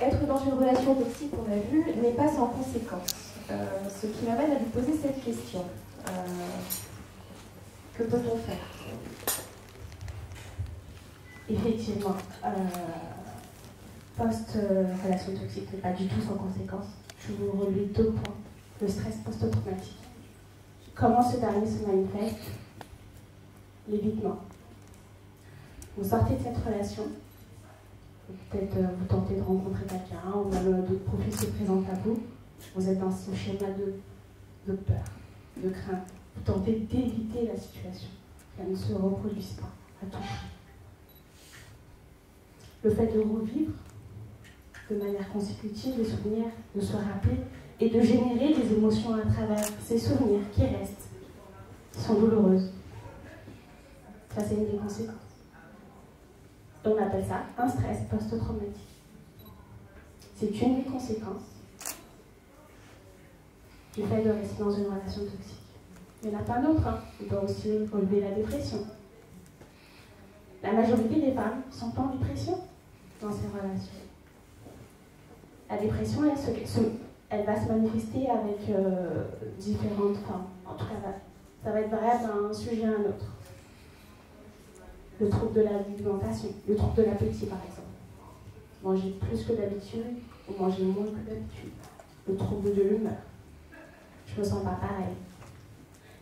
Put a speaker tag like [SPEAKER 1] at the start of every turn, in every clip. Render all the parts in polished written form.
[SPEAKER 1] Être dans une relation toxique, on a vu, n'est pas sans conséquences. Ce qui m'amène à vous poser cette question. Que peut-on faire?
[SPEAKER 2] Effectivement, post-relation toxique n'est pas du tout sans conséquences. Je vous relève 2 points. Le stress post-traumatique. Comment ce dernier se manifeste? L'évitement. Vous sortez de cette relation, peut-être vous tentez de rencontrer quelqu'un, ou même d'autres profils se présentent à vous. Vous êtes dans ce schéma de peur, de crainte. Vous tentez d'éviter la situation, qu'elle ne se reproduise pas à tout prix. Le fait de revivre de manière consécutive les souvenirs, de se rappeler et de générer des émotions à travers ces souvenirs qui restent, qui sont douloureuses. Ça, c'est une des conséquences. On appelle ça un stress post-traumatique. C'est une des conséquences du fait de rester dans une relation toxique. Il n'y en a pas d'autres. On peut aussi relever la dépression. La majorité des femmes sont en dépression dans ces relations. La dépression, elle va se manifester avec différentes formes. En tout cas, ça va être variable d'un sujet à un autre. Le trouble de l'alimentation, le trouble de l'appétit par exemple. Manger plus que d'habitude ou manger moins que d'habitude. Le trouble de l'humeur. Je me sens pas pareil.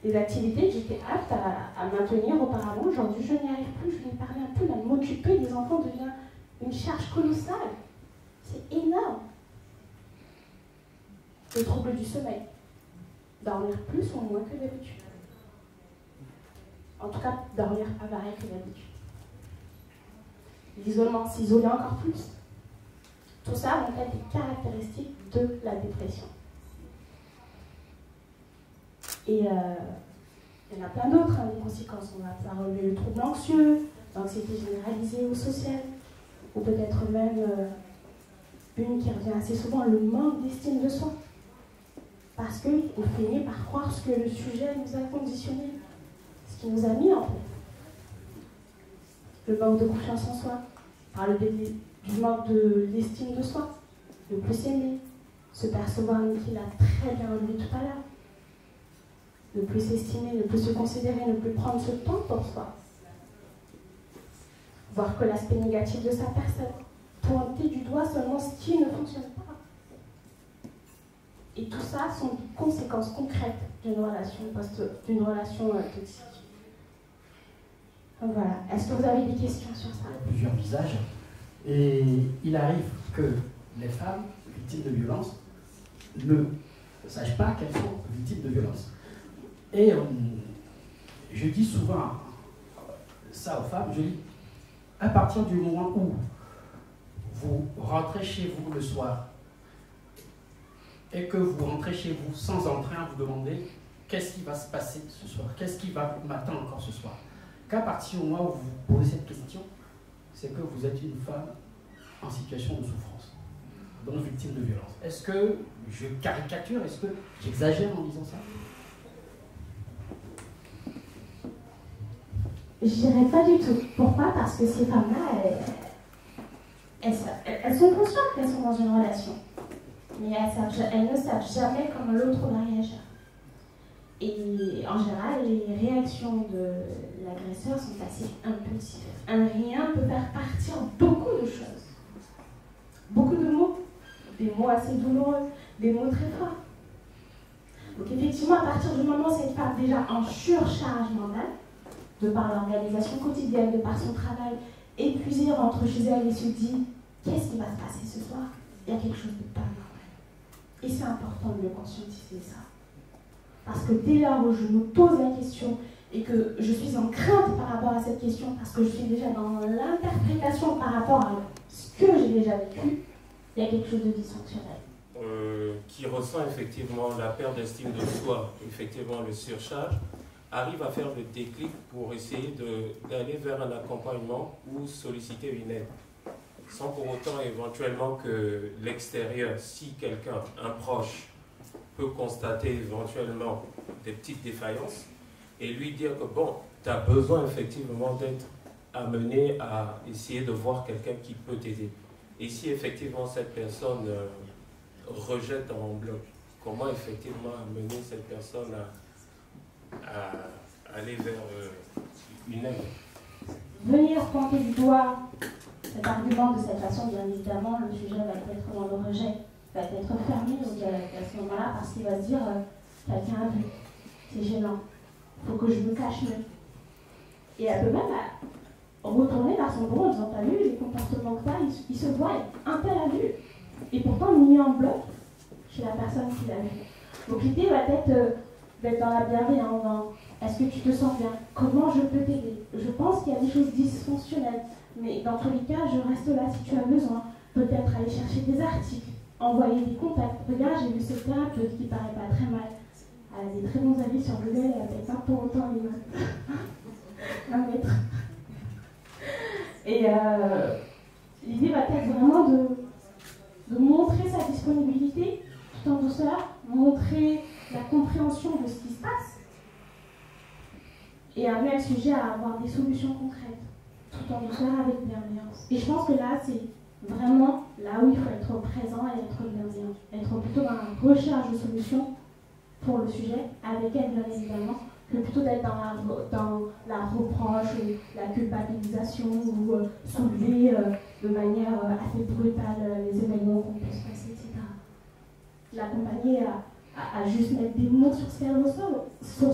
[SPEAKER 2] Les activités que j'étais apte à maintenir auparavant, aujourd'hui je n'y arrive plus, je n'y parviens plus. Même m'occuper des enfants devient une charge colossale. C'est énorme. Le trouble du sommeil. Dormir plus ou moins que d'habitude. En tout cas, dormir pas pareil que d'habitude. L'isolement, s'isoler encore plus. Tout ça vont être des caractéristiques de la dépression. Et il y en a plein d'autres, des conséquences. On va pouvoir relever le trouble anxieux, l'anxiété généralisée ou sociale, ou peut-être même une qui revient assez souvent, le manque d'estime de soi. Parce qu'on finit par croire ce que le sujet nous a conditionné, ce qui nous a mis en fait. Le manque de confiance en soi, par le biais du manque d'estime de soi, ne plus s'aimer, se percevoir, qui l'a très bien relevé tout à l'heure, ne plus s'estimer, ne plus se considérer, ne plus prendre ce temps pour soi, voir que l'aspect négatif de sa personne, pointer du doigt seulement ce qui ne fonctionne pas. Et tout ça sont des conséquences concrètes d'une relation toxique. Donc voilà. Est-ce que vous avez des questions sur ça?
[SPEAKER 3] Plusieurs visages. Et il arrive que les femmes victimes de violences ne sachent pas qu'elles sont victimes de violences. Et je dis souvent ça aux femmes, je dis, à partir du moment où vous rentrez chez vous le soir et que vous rentrez chez vous sans entrer à vous demander qu'est-ce qui va se passer ce soir, qu'est-ce qui va m'attendre encore ce soir, qu'à partir du moment où vous vous posez cette question, c'est que vous êtes une femme en situation de souffrance, donc victime de violence. Est-ce que je caricature, est-ce que j'exagère en disant ça?
[SPEAKER 2] Je dirais pas du tout. Pourquoi? Parce que ces femmes-là, elles sont conscientes qu'elles sont dans une relation. Mais elles ne savent jamais comment l'autre va réagir. Et en général, les réactions de l'agresseur sont assez impulsives. Un rien peut faire partir beaucoup de choses. Beaucoup de mots. Des mots assez douloureux, des mots très forts. Donc effectivement, à partir du moment où cette femme est déjà en surcharge mentale, de par l'organisation quotidienne, de par son travail, épuisée, rentre chez elle et se dit « Qu'est-ce qui va se passer ce soir ?» Il y a quelque chose de pas normal. Et c'est important de le conscientiser, ça. Parce que dès lors où je me pose la question et que je suis en crainte par rapport à cette question, parce que je suis déjà dans l'interprétation par rapport à ce que j'ai déjà vécu, il y a quelque chose de dysfonctionnel.
[SPEAKER 4] Qui ressent effectivement la perte d'estime de soi, effectivement le surcharge, arrive à faire le déclic pour essayer d'aller vers un accompagnement ou solliciter une aide. Sans pour autant éventuellement que l'extérieur, si quelqu'un, un proche, peut constater éventuellement des petites défaillances et lui dire que bon, tu as besoin effectivement d'être amené à essayer de voir quelqu'un qui peut t'aider. Et si effectivement cette personne rejette en bloc, comment effectivement amener cette personne à aller vers une aide?
[SPEAKER 2] Venir pointer du doigt cet argument de cette façon, bien évidemment, le sujet va être dans le rejet, va être fermé au dialogue à ce moment-là, parce qu'il va se dire quelqu'un a vu, c'est gênant, il faut que je me cache mieux. Et elle peut même retourner vers son bourreau en disant t'as vu les comportements que t'as, ils se voient, un tel a vu, et pourtant mis en bloc chez la personne qui l'a vu. Donc l'idée va être d'être dans la bienveillance, dans est-ce que tu te sens bien, comment je peux t'aider. Je pense qu'il y a des choses dysfonctionnelles, mais dans tous les cas, je reste là si tu as besoin. Peut-être aller chercher des articles, envoyer des contacts. Regarde, j'ai vu cette thérapeute qui paraît pas très mal. Elle a des très bons avis sur Google, elle n'a pas pour autant les notes. Un mètre. Et l'idée va être vraiment de montrer sa disponibilité tout en douceur, montrer la compréhension de ce qui se passe et amener le sujet à avoir des solutions concrètes tout en douceur avec bienveillance. Et je pense que là, c'est vraiment là où il faut être présent et être bienveillant. Être plutôt dans la recherche de solutions pour le sujet, avec elle bien évidemment, que plutôt d'être dans la reproche, ou la culpabilisation ou soulever de manière assez brutale les événements qu'on peut se passer, etc. L'accompagner à juste mettre des mots sur ce qu'elle ressent, sur